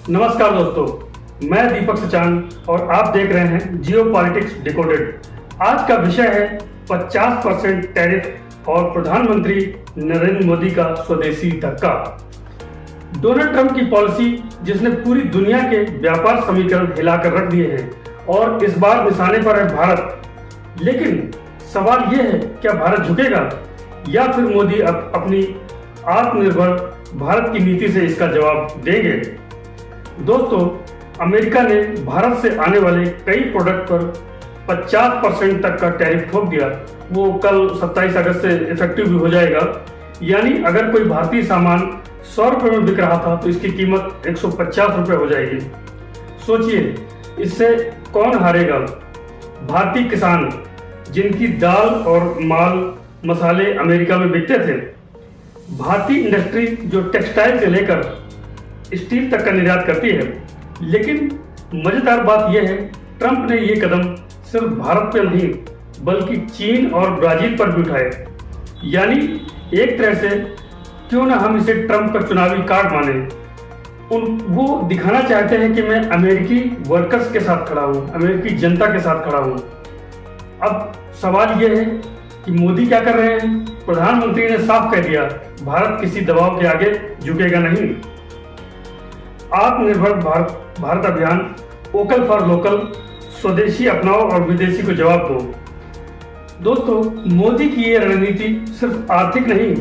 नमस्कार दोस्तों, मैं दीपक सचान और आप देख रहे हैं जियो पॉलिटिक्स डिकोडेड। आज का विषय है 50% टैरिफ और प्रधानमंत्री नरेंद्र मोदी का स्वदेशी धक्का। डोनाल्ड ट्रंप की पॉलिसी जिसने पूरी दुनिया के व्यापार समीकरण हिलाकर रख दिए हैं और इस बार निशाने पर है भारत। लेकिन सवाल यह है, क्या भारत झुकेगा या फिर मोदी अपनी आत्मनिर्भर भारत की नीति से इसका जवाब देंगे? दोस्तों, अमेरिका ने भारत से आने वाले कई प्रोडक्ट पर 50% तक का टैरिफ ठोक दिया। वो कल 27 अगस्त से इफेक्टिव भी हो जाएगा। यानी अगर कोई भारतीय सामान 100 रुपये में बिक रहा था तो इसकी कीमत 150 रुपये हो जाएगी। सोचिए, इससे कौन हारेगा? भारतीय किसान जिनकी दाल और माल मसाले अमेरिका में बिकते थे, भारतीय इंडस्ट्री जो टेक्सटाइल से लेकर स्टील तक का निर्यात करती है। लेकिन मजेदार बात यह है, ट्रंप ने ये कदम सिर्फ भारत पे नहीं बल्कि चीन और ब्राजील पर भी उठाए। यानी एक तरह से क्यों ना हम इसे ट्रंप का चुनावी कार्ड माने। वो दिखाना चाहते हैं कि मैं अमेरिकी वर्कर्स के साथ खड़ा हूँ, अमेरिकी जनता के साथ खड़ा हूँ। अब सवाल यह है कि मोदी क्या कर रहे हैं? प्रधानमंत्री ने साफ कह दिया, भारत किसी दबाव के आगे झुकेगा नहीं। आत्मनिर्भर भारत अभियान, वोकल फॉर लोकल, स्वदेशी अपनाओ और विदेशी को जवाब दो। दोस्तों, मोदी की ये रणनीति सिर्फ आर्थिक नहीं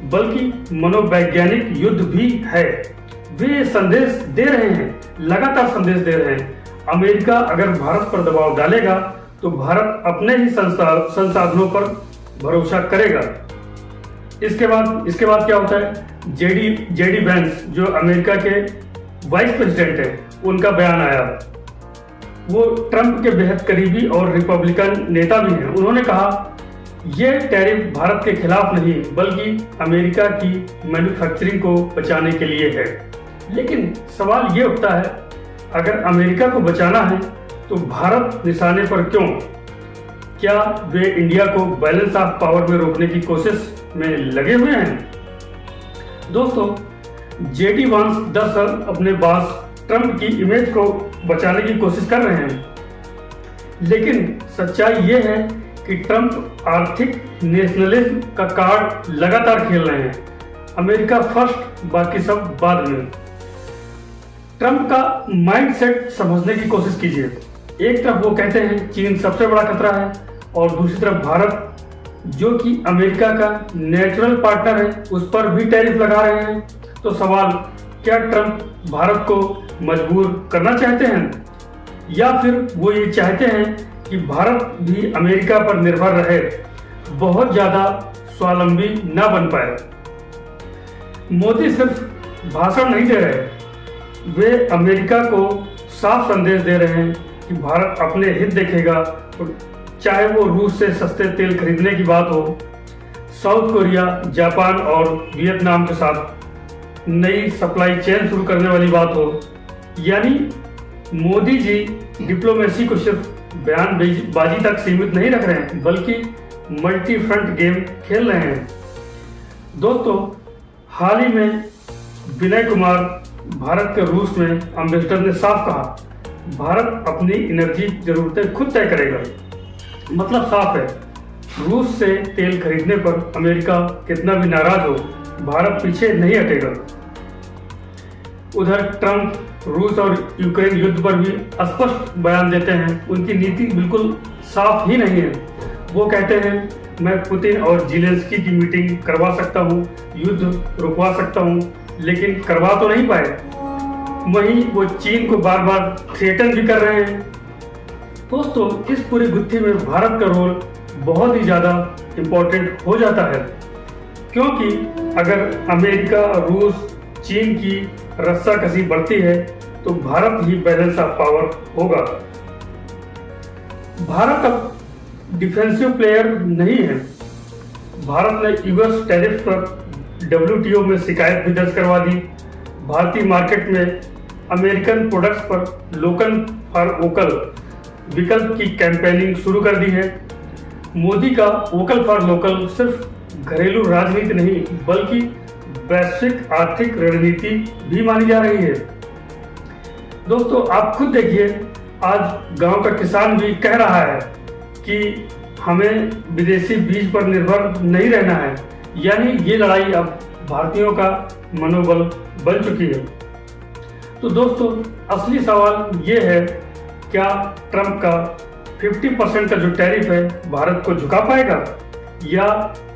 बल्कि मनोवैज्ञानिक युद्ध भी है। वे संदेश दे रहे हैं, लगातार संदेश दे रहे हैं। अमेरिका अगर भारत पर दबाव डालेगा तो भारत अपने ही संसाधनों पर भरोसा करेगा। इसके बाद क्या होता है? जेडी वेंस जो अमेरिका के वाइस प्रेसिडेंट है, उनका बयान आया। वो ट्रंप के बेहद करीबी और रिपब्लिकन नेता भी हैं। उन्होंने कहा, यह टैरिफ भारत के खिलाफ नहीं बल्कि अमेरिका की मैन्युफैक्चरिंग को बचाने के लिए है। लेकिन सवाल ये उठता है, अगर अमेरिका को बचाना है तो भारत निशाने पर क्यों? क्या वे इंडिया को बैलेंस ऑफ पावर में रोकने की कोशिश में लगे हुए हैं? दोस्तों, जेडी वांस दरअसल अपने बॉस ट्रंप की इमेज को बचाने की कोशिश कर रहे हैं। लेकिन सच्चाई यह है कि ट्रंप आर्थिक नेशनलिज्म का कार्ड लगातार खेल रहे हैं। अमेरिका फर्स्ट, बाकी सब बाद में। ट्रंप का माइंडसेट समझने की कोशिश कीजिए। एक तरफ वो कहते हैं चीन सबसे बड़ा खतरा है और दूसरी तरफ भारत जो कि अमेरिका का नेचुरल पार्टनर है, उस पर भी टैरिफ लगा रहे हैं। तो सवाल, क्या ट्रंप भारत को मजबूर करना चाहते हैं या फिर वो ये चाहते हैं कि भारत भी अमेरिका पर निर्भर रहे, बहुत ज्यादा स्वावलंबी ना बन पाए? मोदी सिर्फ भाषण नहीं दे रहे, वे अमेरिका को साफ संदेश दे रहे हैं कि भारत अपने हित देखेगा, चाहे वो रूस से सस्ते तेल खरीदने की बात हो, साउथ कोरिया, जापान और वियतनाम के साथ नई सप्लाई चेन शुरू करने वाली बात हो। यानी मोदी जी डिप्लोमेसी को सिर्फ बयानबाजी तक सीमित नहीं रख रहे हैं बल्कि मल्टी फ्रंट गेम खेल रहे हैं। दोस्तों, हाल ही में विनय कुमार, भारत के रूस में एम्बेसडर, ने साफ कहा, भारत अपनी एनर्जी जरूरतें खुद तय करेगा। मतलब साफ है, रूस से तेल खरीदने पर अमेरिका कितना भी नाराज हो, भारत पीछे नहीं हटेगा। उधर ट्रंप रूस और यूक्रेन युद्ध पर भी स्पष्ट बयान देते हैं। उनकी नीति बिल्कुल साफ ही नहीं है। वो कहते हैं, मैं पुतिन और ज़ेलेंस्की की मीटिंग करवा सकता हूँ, युद्ध रुकवा सकता हूँ, लेकिन करवा तो नहीं पाए। वहीं वो चीन को बार बार थ्रेटन भी कर रहे हैं। दोस्तों, इस पूरी गुत्थी में भारत का रोल बहुत ही ज़्यादा इम्पोर्टेंट हो जाता है, क्योंकि अगर अमेरिका, रूस, चीन की रस्साकसी बढ़ती है तो भारत ही बैलेंस ऑफ पावर होगा। भारत अब डिफेंसिव प्लेयर नहीं है। भारत ने यूएस टैरिफ पर WTO में शिकायत भी दर्ज करवा दी। भारतीय मार्केट में अमेरिकन प्रोडक्ट्स पर लोकल फॉर वोकल विकल्प की कैंपेनिंग शुरू कर दी है। मोदी का वोकल फॉर लोकल सिर्फ घरेलू राजनीति नहीं बल्कि वैश्विक आर्थिक रणनीति भी मानी जा रही है। दोस्तों आप खुद देखिए, आज गांव का किसान भी कह रहा है कि हमें विदेशी बीज पर निर्भर नहीं रहना है। यानी ये लड़ाई अब भारतीयों का मनोबल बन चुकी है। तो दोस्तों असली सवाल ये है, क्या ट्रंप का 50% का जो टैरिफ है भारत को झुका पाएगा, या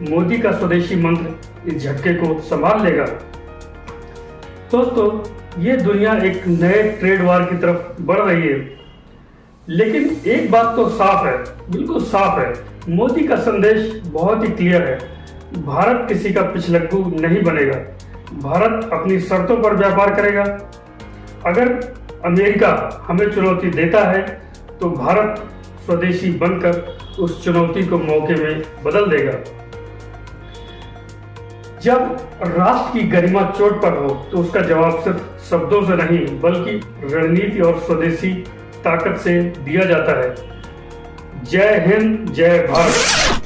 मोदी का स्वदेशी मंत्र इस झटके को संभाल लेगा। दोस्तों ये दुनिया एक नए ट्रेड वार की तरफ बढ़ रही है, लेकिन एक बात तो साफ है, बिल्कुल साफ है, मोदी का संदेश बहुत ही क्लियर है। भारत किसी का पिछलग्गू नहीं बनेगा। भारत अपनी शर्तों पर व्यापार करेगा। अगर अमेरिका हमें चुनौती देता है तो भारत स्वदेशी बनकर उस चुनौती को मौके में बदल देगा। जब राष्ट्र की गरिमा चोट पर हो तो उसका जवाब सिर्फ शब्दों से नहीं बल्कि रणनीति और स्वदेशी ताकत से दिया जाता है। जय हिंद, जय भारत।